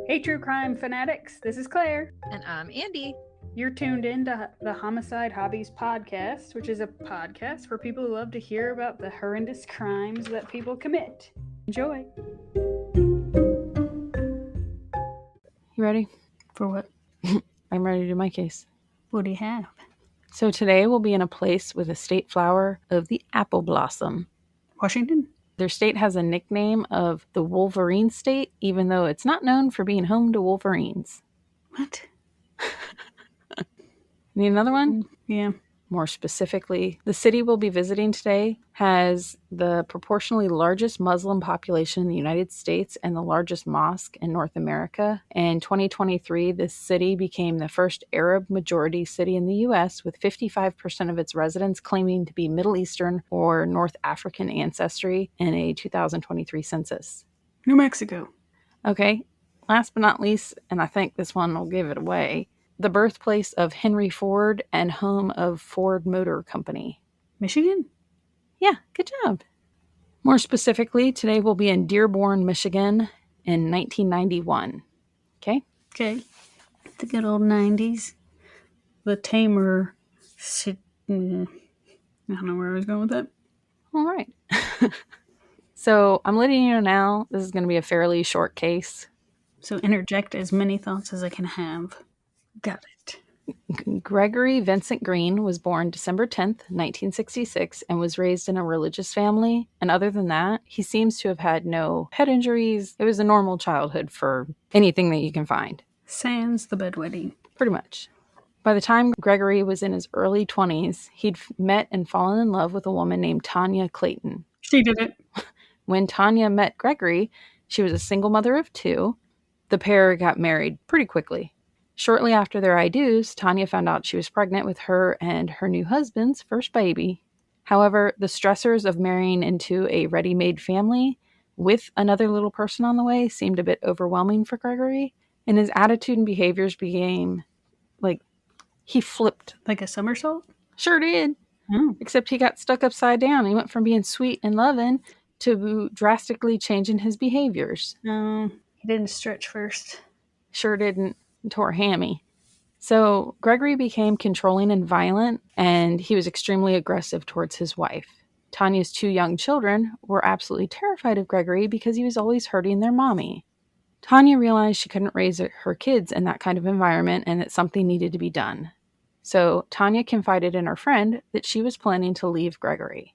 Hey, true crime fanatics, this is Claire. And I'm Andy. You're tuned in to the Homicide Hobbies podcast, which is a podcast for people who love to hear about the horrendous crimes that people commit. Enjoy. You ready? For what? I'm ready to do my case. What do you have? So today we'll be in a place with a state flower of the apple blossom. Washington? Their state has a nickname of the Wolverine State, even though it's not known for being home to Wolverines. What? Need another one? Yeah. More specifically, the city we'll be visiting today has the proportionally largest Muslim population in the United States and the largest mosque in North America. In 2023, this city became the first Arab-majority city in the U.S., with 55% of its residents claiming to be Middle Eastern or North African ancestry in a 2023 census. New Mexico. Okay, last but not least, and I think this one will give it away, the birthplace of Henry Ford and home of Ford Motor Company. Michigan? Yeah, good job. More specifically, today we'll be in Dearborn, Michigan in 1991. Okay? Okay. The good old 90s. The tamer. I don't know where I was going with that. All right. So I'm letting you know now, this is going to be a fairly short case. So interject as many thoughts as I can have. Got it. Gregory Vincente Green was born December 10th, 1966, and was raised in a religious family. And other than that, he seems to have had no head injuries. It was a normal childhood for anything that you can find. Sans the bedwetting. Pretty much. By the time Gregory was in his early 20s, he'd met and fallen in love with a woman named Tanya Clayton. She did it. When Tanya met Gregory, she was a single mother of two. The pair got married pretty quickly. Shortly after their I-dos, Tanya found out she was pregnant with her and her new husband's first baby. However, the stressors of marrying into a ready-made family with another little person on the way seemed a bit overwhelming for Gregory, and his attitude and behaviors became, he flipped. Like a somersault? Sure did. Oh. Except he got stuck upside down. He went from being sweet and loving to drastically changing his behaviors. No, he didn't stretch first. Sure didn't. Tore hammy. So Gregory became controlling and violent, and he was extremely aggressive towards his wife. Tanya's two young children were absolutely terrified of Gregory because he was always hurting their mommy. Tanya realized she couldn't raise her kids in that kind of environment and that something needed to be done. So Tanya confided in her friend that she was planning to leave Gregory.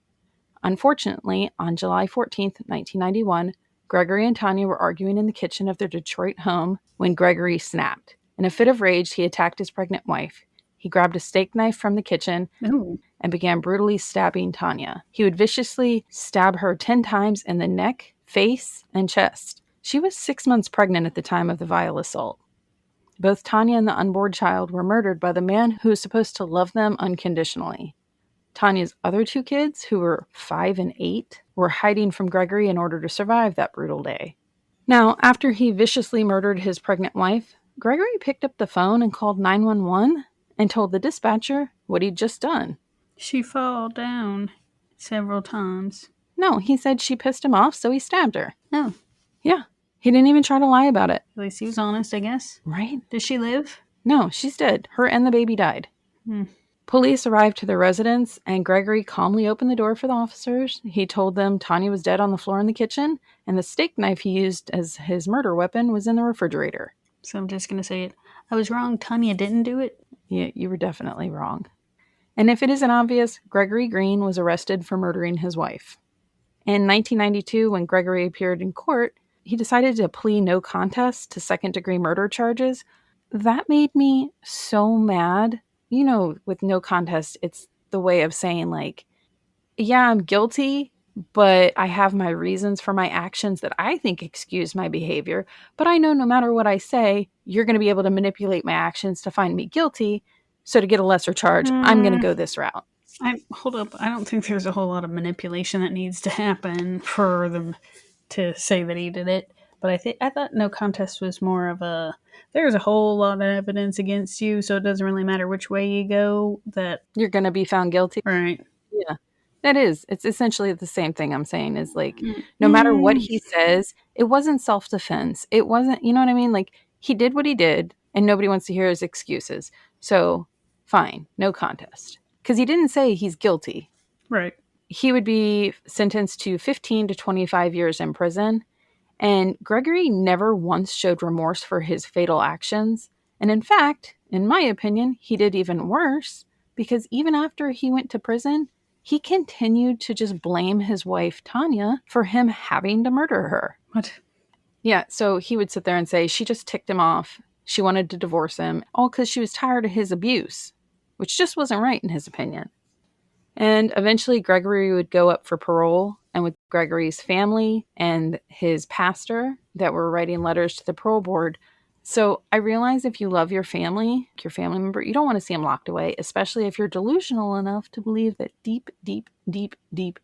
Unfortunately, on July 14th, 1991, Gregory and Tanya were arguing in the kitchen of their Detroit home when Gregory snapped. In a fit of rage, he attacked his pregnant wife. He grabbed a steak knife from the kitchen and began brutally stabbing Tanya. He would viciously stab her 10 times in the neck, face, and chest. She was 6 months pregnant at the time of the vile assault. Both Tanya and the unborn child were murdered by the man who was supposed to love them unconditionally. Tanya's other two kids, who were 5 and 8, were hiding from Gregory in order to survive that brutal day. Now, after he viciously murdered his pregnant wife, Gregory picked up the phone and called 911 and told the dispatcher what he'd just done. She fell down several times. No, he said she pissed him off, so he stabbed her. Oh. Yeah. He didn't even try to lie about it. At least he was honest, I guess. Right? Does she live? No, she's dead. Her and the baby died. Police arrived to the residence, and Gregory calmly opened the door for the officers. He told them Tanya was dead on the floor in the kitchen, and the steak knife he used as his murder weapon was in the refrigerator. So I'm just going to say it. I was wrong. Tanya didn't do it. Yeah, you were definitely wrong. And if it isn't obvious, Gregory Green was arrested for murdering his wife. In 1992, when Gregory appeared in court, he decided to plead no contest to second-degree murder charges. That made me so mad. You know, with no contest, it's the way of saying, yeah, I'm guilty, but I have my reasons for my actions that I think excuse my behavior. But I know no matter what I say, you're going to be able to manipulate my actions to find me guilty. So to get a lesser charge, I'm going to go this route. Hold up. I don't think there's a whole lot of manipulation that needs to happen for them to say that he did it. But I thought no contest was more of a, there's a whole lot of evidence against you, so it doesn't really matter which way you go, that you're going to be found guilty. Right. Yeah. That is. It's essentially the same thing I'm saying is no matter what he says, it wasn't self-defense. It wasn't, you know what I mean? He did what he did, and nobody wants to hear his excuses. So, fine, no contest. Because he didn't say he's guilty. Right. He would be sentenced to 15 to 25 years in prison. And Gregory never once showed remorse for his fatal actions. And in fact, in my opinion, he did even worse, because even after he went to prison, he continued to just blame his wife, Tanya, for him having to murder her. What? Yeah, so he would sit there and say she just ticked him off. She wanted to divorce him, all because she was tired of his abuse, which just wasn't right in his opinion. And eventually Gregory would go up for parole, and with Gregory's family and his pastor that were writing letters to the parole board. So I realize if you love your family member, you don't want to see them locked away, especially if you're delusional enough to believe that deep, deep, deep, deep,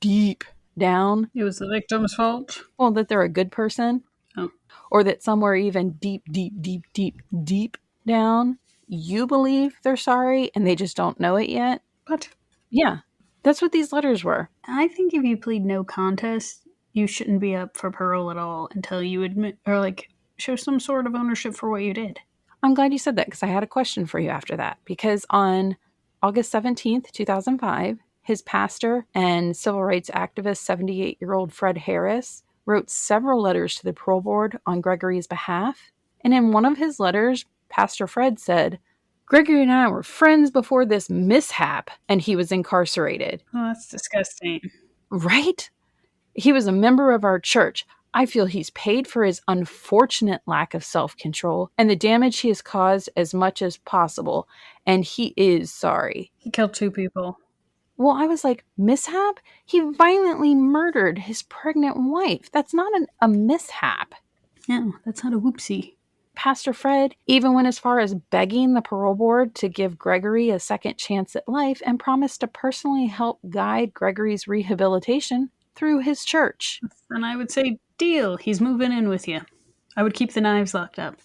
deep down, It was the victim's fault? well, that they're a good person, Oh. or that somewhere even deep, deep, deep, deep, deep down, you believe they're sorry and they just don't know it yet. What? Yeah, that's what these letters were. I think if you plead no contest, you shouldn't be up for parole at all until you admit, or like show some sort of ownership for what you did. I'm glad you said that, because I had a question for you after that. Because on August 17th, 2005, his pastor and civil rights activist, 78-year-old Fred Harris, wrote several letters to the parole board on Gregory's behalf. And in one of his letters, Pastor Fred said, "Gregory and I were friends before this mishap," and he was incarcerated. Oh, that's disgusting. Right? He was a member of our church. I feel he's paid for his unfortunate lack of self-control and the damage he has caused as much as possible, and he is sorry. He killed 2 people. Well, I was like, mishap? He violently murdered his pregnant wife. That's not a mishap. Yeah, that's not a whoopsie. Pastor Fred even went as far as begging the parole board to give Gregory a second chance at life and promised to personally help guide Gregory's rehabilitation through his church. And I would say, deal, he's moving in with you. I would keep the knives locked up.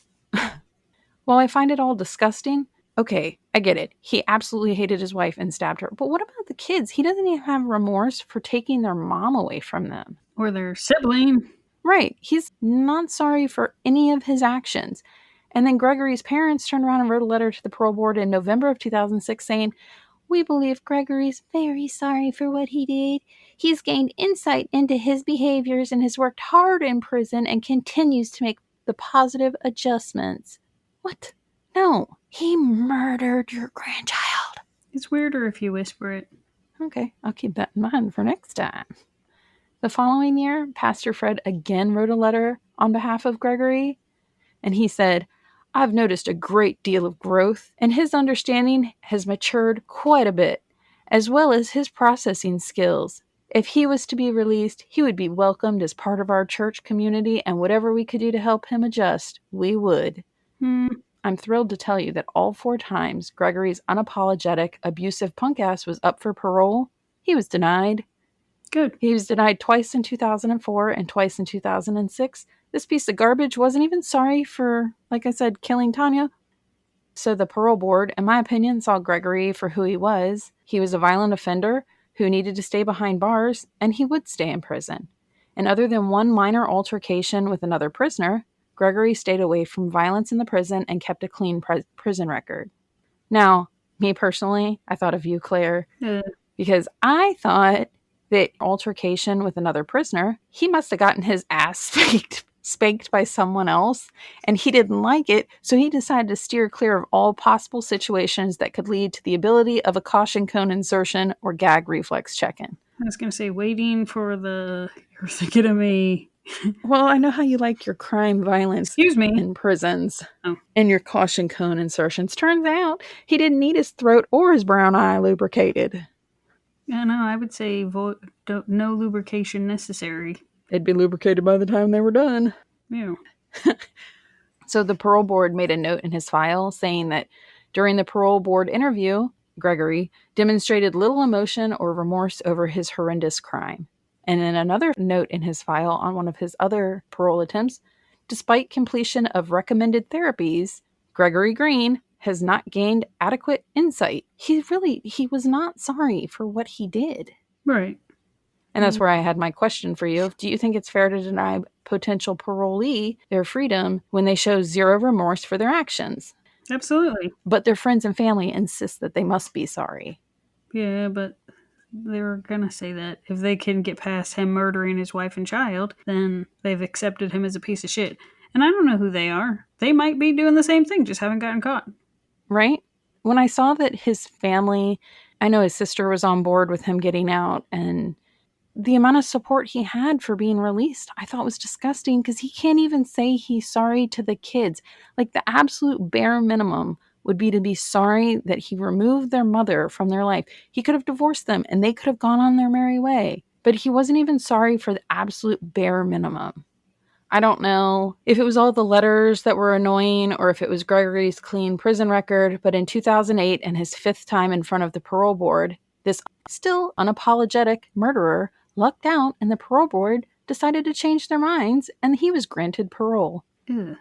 While I find it all disgusting, okay, I get it. He absolutely hated his wife and stabbed her. But what about the kids? He doesn't even have remorse for taking their mom away from them. Or their sibling. Right. He's not sorry for any of his actions. And then Gregory's parents turned around and wrote a letter to the parole board in November of 2006 saying, "We believe Gregory's very sorry for what he did. He's gained insight into his behaviors and has worked hard in prison and continues to make the positive adjustments." What? No. He murdered your grandchild. It's weirder if you whisper it. Okay, I'll keep that in mind for next time. The following year, Pastor Fred again wrote a letter on behalf of Gregory, and he said, "I've noticed a great deal of growth, and his understanding has matured quite a bit, as well as his processing skills. If he was to be released, he would be welcomed as part of our church community, and whatever we could do to help him adjust, we would." I'm thrilled to tell you that all 4 times Gregory's unapologetic, abusive punk ass was up for parole, he was denied. Good. He was denied twice in 2004 and twice in 2006. This piece of garbage wasn't even sorry for, like I said, killing Tanya. So the parole board, in my opinion, saw Gregory for who he was. He was a violent offender who needed to stay behind bars, and he would stay in prison. And other than one minor altercation with another prisoner, Gregory stayed away from violence in the prison and kept a clean prison record. Now, me personally, I thought of you, Claire, because I thought that altercation with another prisoner, he must have gotten his ass spanked by someone else, and he didn't like it, so he decided to steer clear of all possible situations that could lead to the ability of a caution cone insertion or gag reflex check-in. I was going to say, waiting for the... You're thinking of me. Well, I know how you like your crime violence Excuse me. in prisons Oh. and your caution cone insertions. Turns out he didn't need his throat or his brown eye lubricated. Yeah, no, I would say no lubrication necessary. It'd be lubricated by the time they were done. Ew. So the parole board made a note in his file saying that during the parole board interview, Gregory demonstrated little emotion or remorse over his horrendous crime. And in another note in his file on one of his other parole attempts, despite completion of recommended therapies, Gregory Green has not gained adequate insight. He was not sorry for what he did. Right. And that's where I had my question for you. Do you think it's fair to deny potential parolee their freedom when they show zero remorse for their actions? Absolutely. But their friends and family insist that they must be sorry. Yeah, but they were gonna say that if they can get past him murdering his wife and child, then they've accepted him as a piece of shit. And I don't know who they are. They might be doing the same thing, just haven't gotten caught. Right? When I saw that his family, I know his sister was on board with him getting out, and the amount of support he had for being released, I thought was disgusting because he can't even say he's sorry to the kids. Like the absolute bare minimum would be to be sorry that he removed their mother from their life. He could have divorced them and they could have gone on their merry way. But he wasn't even sorry for the absolute bare minimum. I don't know if it was all the letters that were annoying or if it was Gregory's clean prison record, but in 2008 and his 5th time in front of the parole board, this still unapologetic murderer lucked out and the parole board decided to change their minds and he was granted parole. Ugh.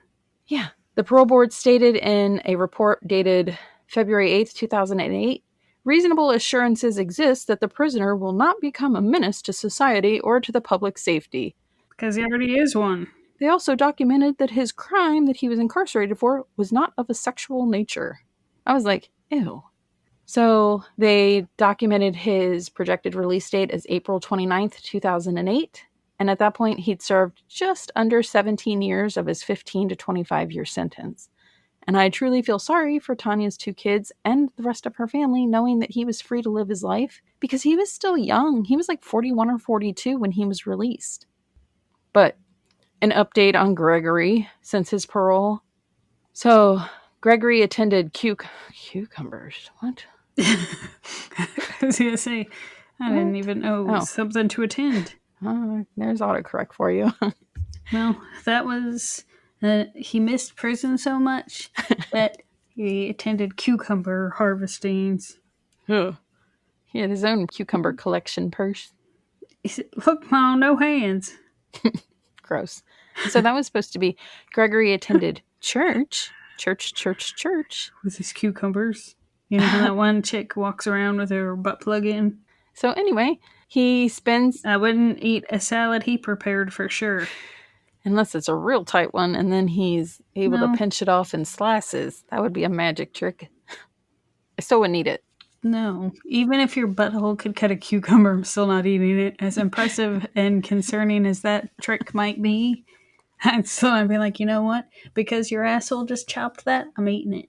Yeah. The parole board stated in a report dated February 8th, 2008, reasonable assurances exist that the prisoner will not become a menace to society or to the public safety. Because he already is one. They also documented that his crime that he was incarcerated for was not of a sexual nature. I was like, ew. So they documented his projected release date as April 29th, 2008. And at that point, he'd served just under 17 years of his 15 to 25-year sentence. And I truly feel sorry for Tanya's 2 kids and the rest of her family, knowing that he was free to live his life because he was still young. He was like 41 or 42 when he was released. But an update on Gregory since his parole. So Gregory attended cucumbers. What? I was going to say, I didn't even know it was something to attend. There's autocorrect for you. Well, that was, he missed prison so much that he attended cucumber harvestings. He had his own cucumber collection purse. He said, look, Mom, no hands. Gross. So that was supposed to be Gregory attended church. With his cucumbers. You know how that one chick walks around with her butt plug in? So anyway, he spends... I wouldn't eat a salad he prepared for sure. Unless it's a real tight one, and then he's able to pinch it off in slices. That would be a magic trick. I still wouldn't eat it. No. Even if your butthole could cut a cucumber, I'm still not eating it. As impressive and concerning as that trick might be, I'd be like, you know what? Because your asshole just chopped that, I'm eating it.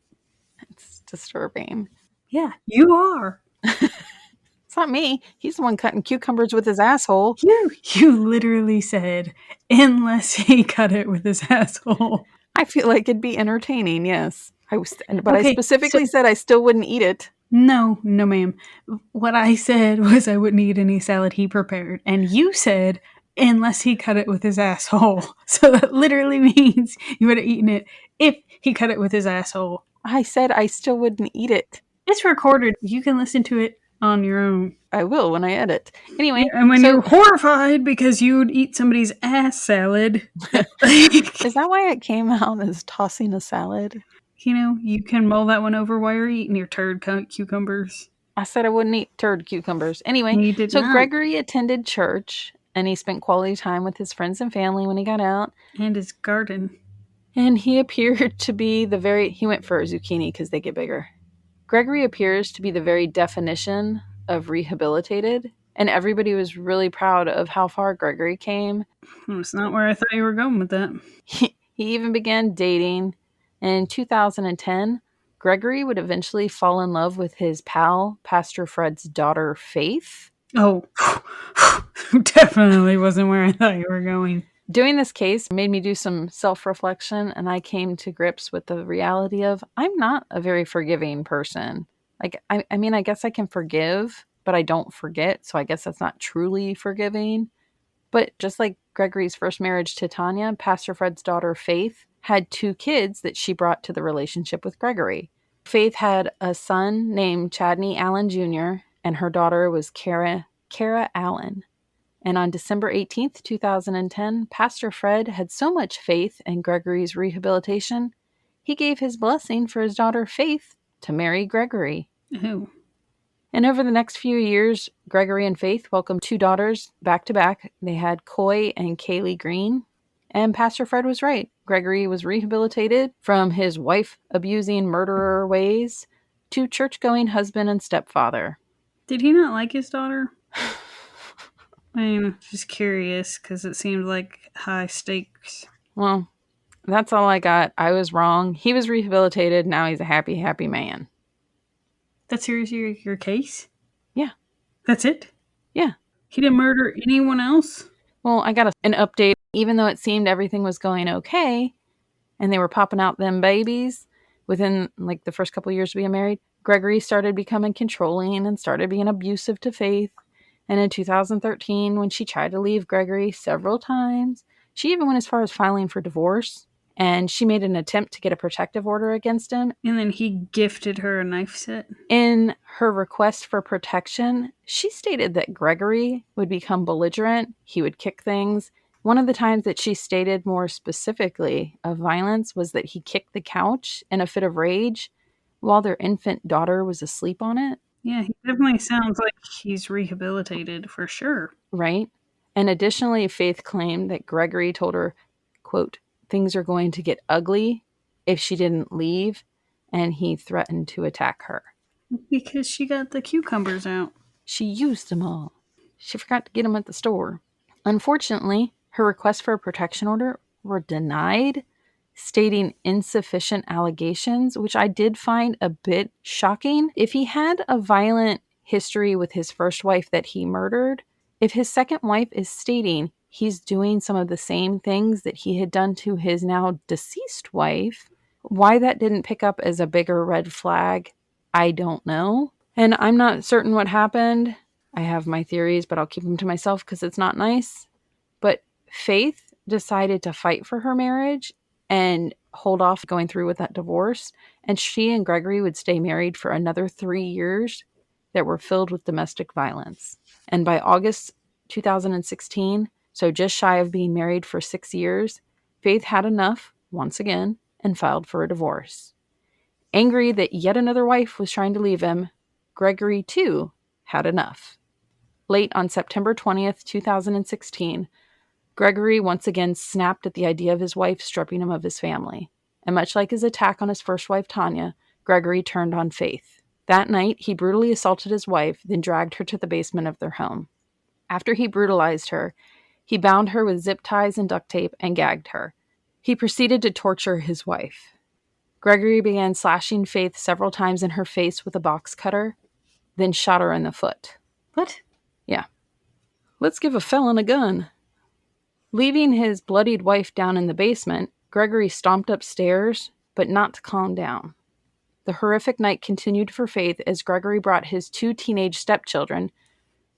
It's disturbing. Yeah, you are. It's not me. He's the one cutting cucumbers with his asshole. You literally said, unless he cut it with his asshole. I feel like it'd be entertaining, yes. I specifically said I still wouldn't eat it. No, ma'am. What I said was I wouldn't eat any salad he prepared. And you said, unless he cut it with his asshole. So that literally means you would have eaten it if he cut it with his asshole. I said I still wouldn't eat it. It's recorded. You can listen to it on your own. I will when I edit. Anyway. Yeah, and when you're horrified because you'd eat somebody's ass salad. Is that why it came out as tossing a salad? You know, you can mull that one over while you're eating your turd cucumbers. I said I wouldn't eat turd cucumbers. Anyway, so not. Gregory attended church, and he spent quality time with his friends and family when he got out. And his garden. And he appeared to be he went for a zucchini because they get bigger. Gregory appears to be the very definition of rehabilitated, and everybody was really proud of how far Gregory came. That's not where I thought you were going with that. He even began dating. In 2010, Gregory would eventually fall in love with his pal, Pastor Fred's daughter, Faith. Oh, definitely wasn't where I thought you were going. Doing this case made me do some self-reflection, and I came to grips with the reality of I'm not a very forgiving person. Like, I mean, I guess I can forgive, but I don't forget, so I guess that's not truly forgiving. But just like Gregory's first marriage to Tanya, Pastor Fred's daughter, Faith, had 2 kids that she brought to the relationship with Gregory. Faith had a son named Chadney Allen Jr., and her daughter was Kara Allen. And on December 18th, 2010, Pastor Fred had so much faith in Gregory's rehabilitation, he gave his blessing for his daughter Faith to marry Gregory. Ooh. And over the next few years, Gregory and Faith welcomed 2 daughters back to back. They had Coy and Kaylee Green. And Pastor Fred was right. Gregory was rehabilitated from his wife-abusing murderer ways to church-going husband and stepfather. Did he not like his daughter? I mean, just curious, because it seemed like high stakes. Well, that's all I got. I was wrong. He was rehabilitated. Now he's a happy, happy man. That's seriously your case? Yeah. That's it? Yeah. He didn't murder anyone else? Well, I got an update. Even though it seemed everything was going okay, and they were popping out them babies within like the first couple of years of being married, Gregory started becoming controlling and started being abusive to Faith. And in 2013, when she tried to leave Gregory several times, she even went as far as filing for divorce. And she made an attempt to get a protective order against him. And then he gifted her a knife set? In her request for protection, she stated that Gregory would become belligerent, he would kick things. One of the times that she stated more specifically of violence was that he kicked the couch in a fit of rage while their infant daughter was asleep on it. Yeah, he definitely sounds like he's rehabilitated for sure. Right? And additionally, Faith claimed that Gregory told her, quote, things are going to get ugly if she didn't leave, and he threatened to attack her. Because she got the cucumbers out. She used them all. She forgot to get them at the store. Unfortunately, her requests for a protection order were denied, stating insufficient allegations, which I did find a bit shocking. If he had a violent history with his first wife that he murdered, if his second wife is stating he's doing some of the same things that he had done to his now deceased wife, why that didn't pick up as a bigger red flag, I don't know. And I'm not certain what happened. I have my theories, but I'll keep them to myself because it's not nice. But Faith decided to fight for her marriage and hold off going through with that divorce. And she and Gregory would stay married for another 3 years that were filled with domestic violence. And by August 2016, so just shy of being married for 6 years, Faith had enough, once again, and filed for a divorce. Angry that yet another wife was trying to leave him, Gregory, too, had enough. Late on September 20th, 2016, Gregory once again snapped at the idea of his wife stripping him of his family. And much like his attack on his first wife, Tanya, Gregory turned on Faith. That night, he brutally assaulted his wife, then dragged her to the basement of their home. After he brutalized her, he bound her with zip ties and duct tape and gagged her. He proceeded to torture his wife. Gregory began slashing Faith several times in her face with a box cutter, then shot her in the foot. What? Yeah. Let's give a felon a gun. Leaving his bloodied wife down in the basement, Gregory stomped upstairs, but not to calm down. The horrific night continued for Faith as Gregory brought his 2 teenage stepchildren,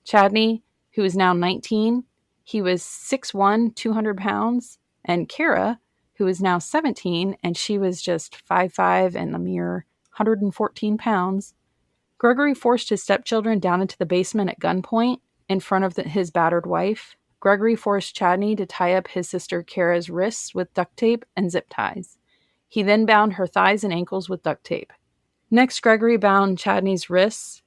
Chadney, who is now 19, he was 6'1", 200 pounds, and Kara, who is now 17, and she was just 5'5" and a mere 114 pounds. Gregory forced his stepchildren down into the basement at gunpoint in front of his battered wife. Gregory forced Chadney to tie up his sister Kara's wrists with duct tape and zip ties. He then bound her thighs and ankles with duct tape. Next, Gregory bound Chadney's wrists.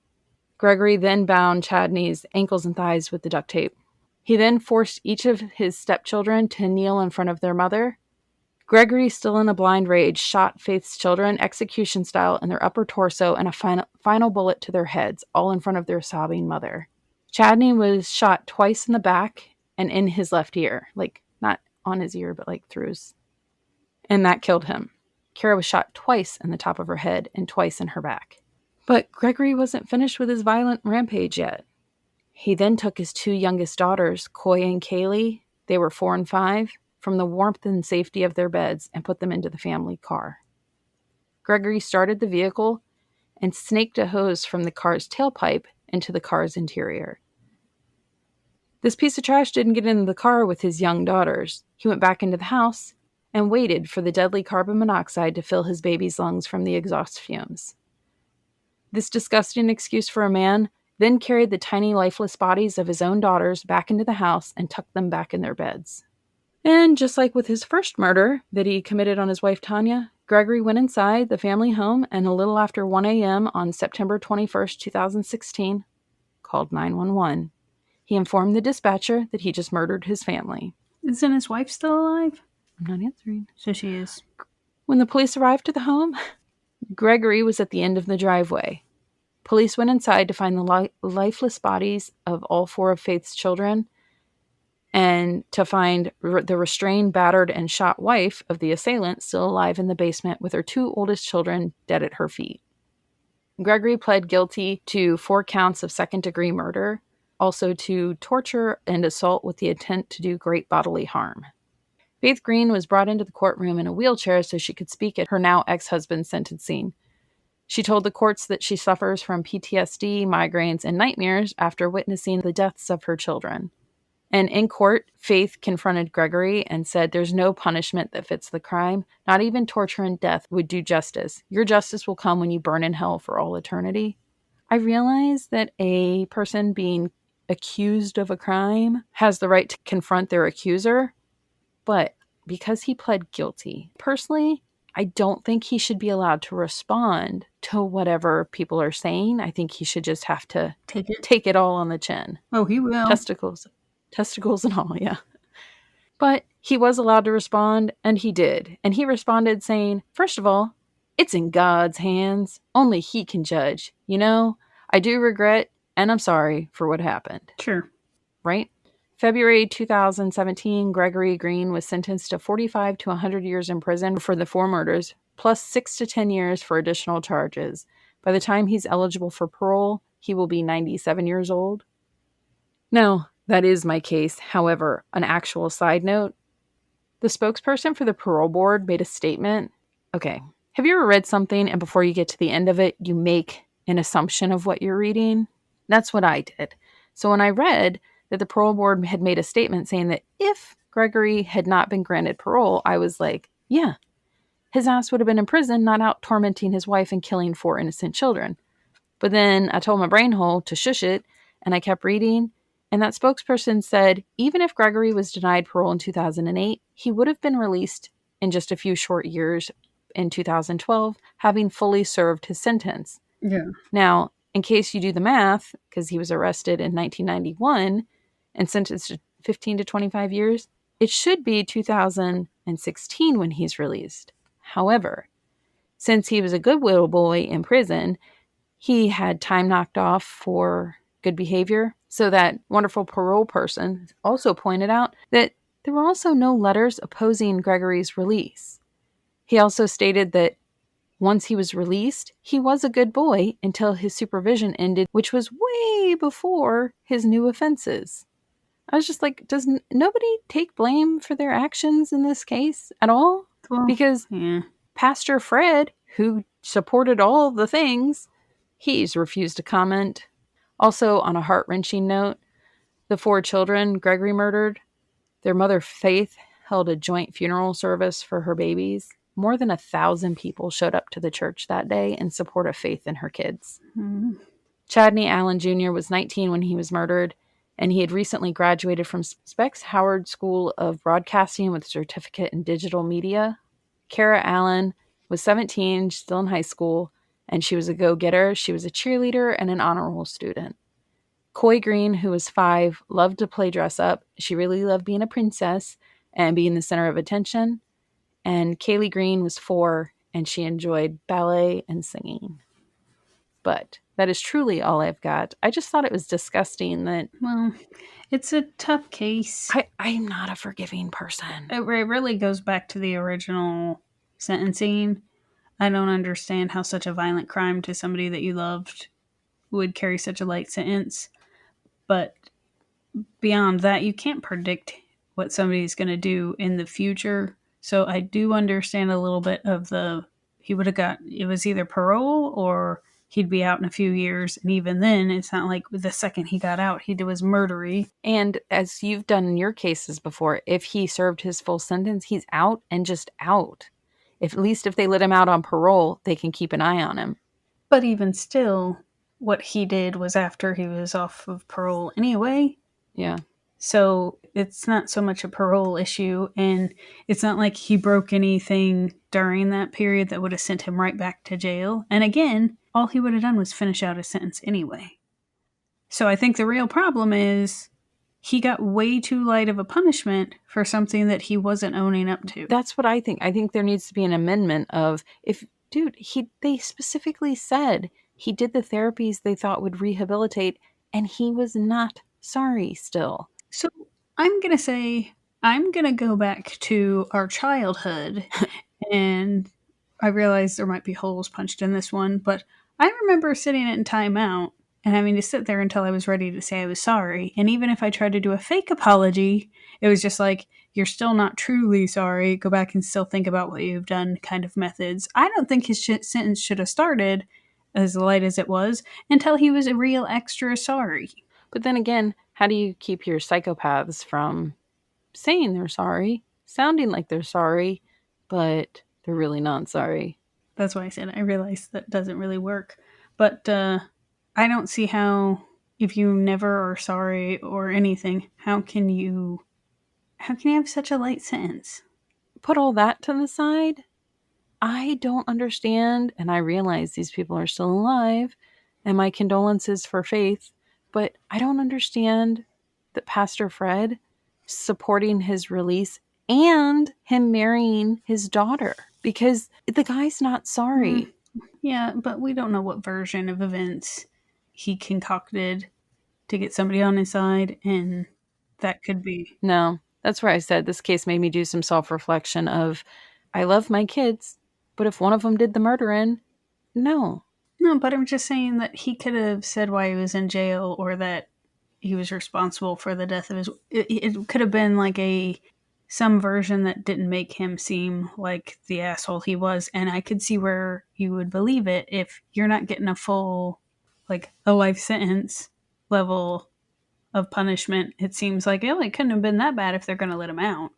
Gregory then bound Chadney's ankles and thighs with the duct tape. He then forced each of his stepchildren to kneel in front of their mother. Gregory, still in a blind rage, shot Faith's children execution style in their upper torso and a final bullet to their heads, all in front of their sobbing mother. Chadney was shot twice in the back and in his left ear, like not on his ear, but like through his, and that killed him. Kara was shot twice in the top of her head and twice in her back. But Gregory wasn't finished with his violent rampage yet. He then took his 2 youngest daughters, Coy and Kaylee, they were 4 and 5, from the warmth and safety of their beds and put them into the family car. Gregory started the vehicle and snaked a hose from the car's tailpipe into the car's interior. This piece of trash didn't get into the car with his young daughters. He went back into the house and waited for the deadly carbon monoxide to fill his baby's lungs from the exhaust fumes. This disgusting excuse for a man then carried the tiny lifeless bodies of his own daughters back into the house and tucked them back in their beds. And just like with his first murder that he committed on his wife Tanya, Gregory went inside the family home and a little after 1 a.m. on September 21st, 2016, called 911. He informed the dispatcher that he just murdered his family. Isn't his wife still alive? I'm not answering. So she is. When the police arrived at the home, Gregory was at the end of the driveway. Police went inside to find the lifeless bodies of all 4 of Faith's children and to find the restrained, battered, and shot wife of the assailant still alive in the basement with her 2 oldest children dead at her feet. Gregory pled guilty to 4 counts of second-degree murder, also to torture and assault with the intent to do great bodily harm. Faith Green was brought into the courtroom in a wheelchair so she could speak at her now ex-husband's sentencing. She told the courts that she suffers from PTSD, migraines, and nightmares after witnessing the deaths of her children. And in court, Faith confronted Gregory and said there's no punishment that fits the crime. Not even torture and death would do justice. Your justice will come when you burn in hell for all eternity. I realize that a person being accused of a crime has the right to confront their accuser, but because he pled guilty, personally, I don't think he should be allowed to respond to whatever people are saying. I think he should just have to take it all on the chin. Oh, he will. Testicles and all, yeah. But he was allowed to respond, and he did. And he responded saying, first of all, it's in God's hands. Only he can judge. You know, I do regret, and I'm sorry for what happened. Sure. Right? February 2017, Gregory Green was sentenced to 45 to 100 years in prison for the 4 murders, plus 6 to 10 years for additional charges. By the time he's eligible for parole, he will be 97 years old. Now, that is my case. However, an actual side note, the spokesperson for the parole board made a statement. Okay, have you ever read something and before you get to the end of it, you make an assumption of what you're reading? That's what I did. So when I read that the parole board had made a statement saying that if Gregory had not been granted parole, I was like, yeah, his ass would have been in prison, not out tormenting his wife and killing 4 innocent children. But then I told my brain hole to shush it, and I kept reading, and that spokesperson said even if Gregory was denied parole in 2008, he would have been released in just a few short years in 2012, having fully served his sentence. Yeah. Now, in case you do the math, because he was arrested in 1991 and sentenced to 15 to 25 years, it should be 2016 when he's released. However, since he was a good little boy in prison, he had time knocked off for good behavior. So that wonderful parole person also pointed out that there were also no letters opposing Gregory's release. He also stated that once he was released, he was a good boy until his supervision ended, which was way before his new offenses. I was just like, does nobody take blame for their actions in this case at all? Well, because Pastor Fred, who supported all the things, he's refused to comment. Also, on a heart-wrenching note, the 4 children Gregory murdered, their mother Faith held a joint funeral service for her babies. More than 1,000 people showed up to the church that day in support of Faith and her kids. Mm-hmm. Chadney Allen Jr. was 19 when he was murdered, and he had recently graduated from Specs Howard School of Broadcasting with a certificate in digital media. Kara Allen was 17, still in high school, and she was a go-getter. She was a cheerleader and an honor roll student. Coy Green, who was 5, loved to play dress-up. She really loved being a princess and being the center of attention. And Kaylee Green was 4, and she enjoyed ballet and singing. But that is truly all I've got. I just thought it was disgusting that... Well, it's a tough case. I'm not a forgiving person. It really goes back to the original sentencing. I don't understand how such a violent crime to somebody that you loved would carry such a light sentence. But beyond that, you can't predict what somebody's going to do in the future. So I do understand a little bit of he would have got, it was either parole or he'd be out in a few years. And even then, it's not like the second he got out, he was murdery. And as you've done in your cases before, if he served his full sentence, he's out and just out. At least if they let him out on parole, they can keep an eye on him. But even still, what he did was after he was off of parole anyway. Yeah. So it's not so much a parole issue, and it's not like he broke anything during that period that would have sent him right back to jail. And again, all he would have done was finish out his sentence anyway. So I think the real problem is he got way too light of a punishment for something that he wasn't owning up to. That's what I think. I think there needs to be an amendment of, if dude, they specifically said he did the therapies they thought would rehabilitate, and he was not sorry still. So I'm going to say, I'm going to go back to our childhood, and I realize there might be holes punched in this one, but I remember sitting in timeout and having to sit there until I was ready to say I was sorry. And even if I tried to do a fake apology, it was just like, you're still not truly sorry. Go back and still think about what you've done kind of methods. I don't think his sentence should have started as light as it was until he was a real extra sorry. But then again, how do you keep your psychopaths from saying they're sorry, sounding like they're sorry, but they're really not sorry? That's why I said I realize that doesn't really work. But I don't see how, if you never are sorry or anything, how can you have such a light sentence? Put all that to the side. I don't understand, and I realize these people are still alive, and my condolences for Faith, but I don't understand that Pastor Fred supporting his release and him marrying his daughter, because the guy's not Mm, sorry. yeah, but we don't know what version of events he concocted to get somebody on his side, and that could be. No, that's where I said this case made me do some self-reflection of, I love my kids, but if one of them did the murdering, no. No, but I'm just saying that he could have said why he was in jail or that he was responsible for the death of his. It could have been like a some version that didn't make him seem like the asshole he was, and I could see where you would believe it if you're not getting a full, like a life sentence level of punishment. It seems like it couldn't have been that bad if they're going to let him out.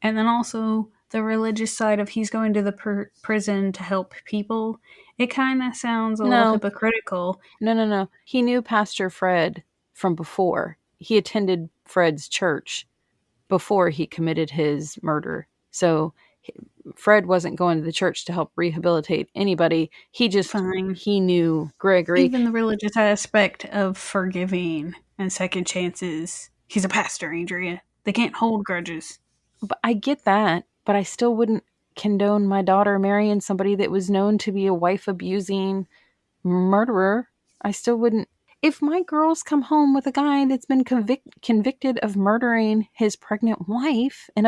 And then also the religious side of he's going to the prison to help people. It kind of sounds a little No, hypocritical. no. He knew Pastor Fred from before. He attended Fred's church before he committed his murder. So Fred wasn't going to the church to help rehabilitate anybody. Fine. He knew Gregory. Even the religious aspect of forgiving and second chances. He's a pastor, Andrea. They can't hold grudges. But I get that, but I still wouldn't condone my daughter marrying somebody that was known to be a wife abusing murderer. I still wouldn't. If my girls come home with a guy that's been convicted of murdering his pregnant wife in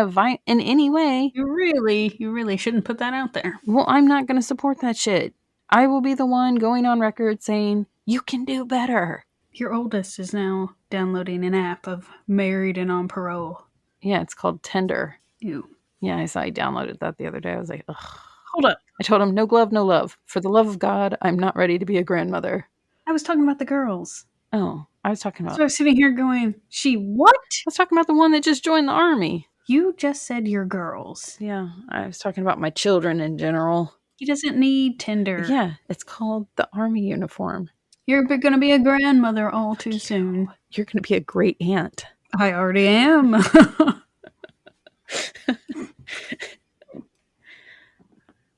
any way, You really shouldn't put that out there. well, I'm not going to support that shit. I will be the one going on record saying, you can do better. Your oldest is now downloading an app of married and on parole. Yeah, it's called Tinder. Ew. Yeah, I saw he downloaded that the other day. I was like, ugh. Hold up. I told him, no glove, no love. For the love of God, I'm not ready to be a grandmother. I was talking about the girls. Oh, I was talking So about I was sitting here going, she what? the one that just joined the army. You just said your girls. Yeah, I was talking about my children in general. He doesn't need Tinder. Yeah, it's called the army uniform. You're going to be a grandmother all too You. soon. You're going to be a great aunt. I already am.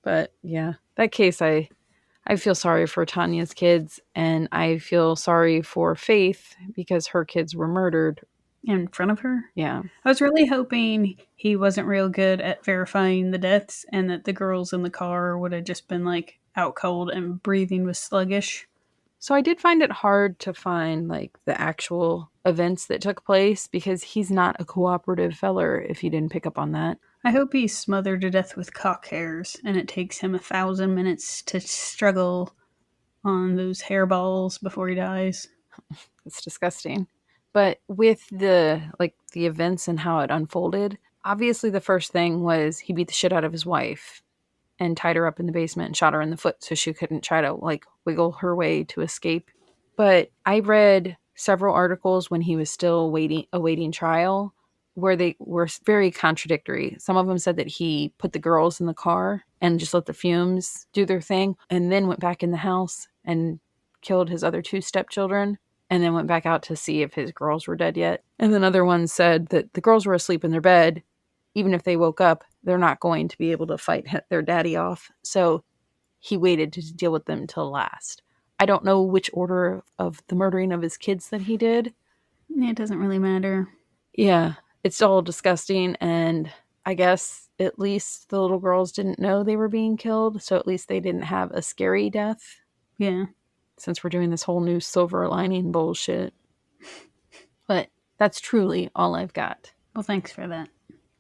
But yeah, that case, I feel sorry for Tanya's kids, and I feel sorry for Faith because her kids were murdered. In front of her? Yeah. I was really hoping he wasn't real good at verifying the deaths and that the girls in the car would have just been like out cold and breathing was sluggish. So I did find it hard to find like the actual events that took place because he's not a cooperative feller, if you didn't pick up on that. I hope he's smothered to death with cock hairs and it takes him 1,000 minutes to struggle on those hairballs before he dies. It's disgusting. But with the events and how it unfolded, obviously the first thing was he beat the shit out of his wife and tied her up in the basement and shot her in the foot so she couldn't try to like wiggle her way to escape. But I read several articles when he was still awaiting trial where they were very contradictory. Some of them said that he put the girls in the car and just let the fumes do their thing and then went back in the house and killed his other two stepchildren. and then went back out to see if his girls were dead yet. And then other ones said that the girls were asleep in their bed. Even if they woke up, they're not going to be able to fight their daddy off. So he waited to deal with them till last. I don't know which order of the murdering of his kids that he did. It doesn't really matter. Yeah, it's all disgusting, and I guess at least the little girls didn't know they were being killed, so at least they didn't have a scary death. Yeah. Since we're doing this whole new silver lining bullshit. But that's truly all I've got. Well, thanks for that.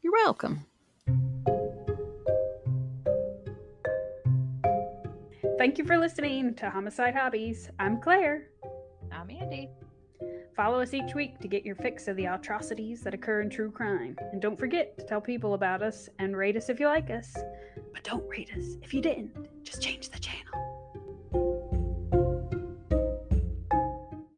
You're welcome. Thank you for listening to Homicide Hobbies. I'm Claire. I'm Andy. Follow us each week to get your fix of the atrocities that occur in true crime. And don't forget to tell people about us and rate us if you like us. But don't rate us if you didn't. Just change the channel.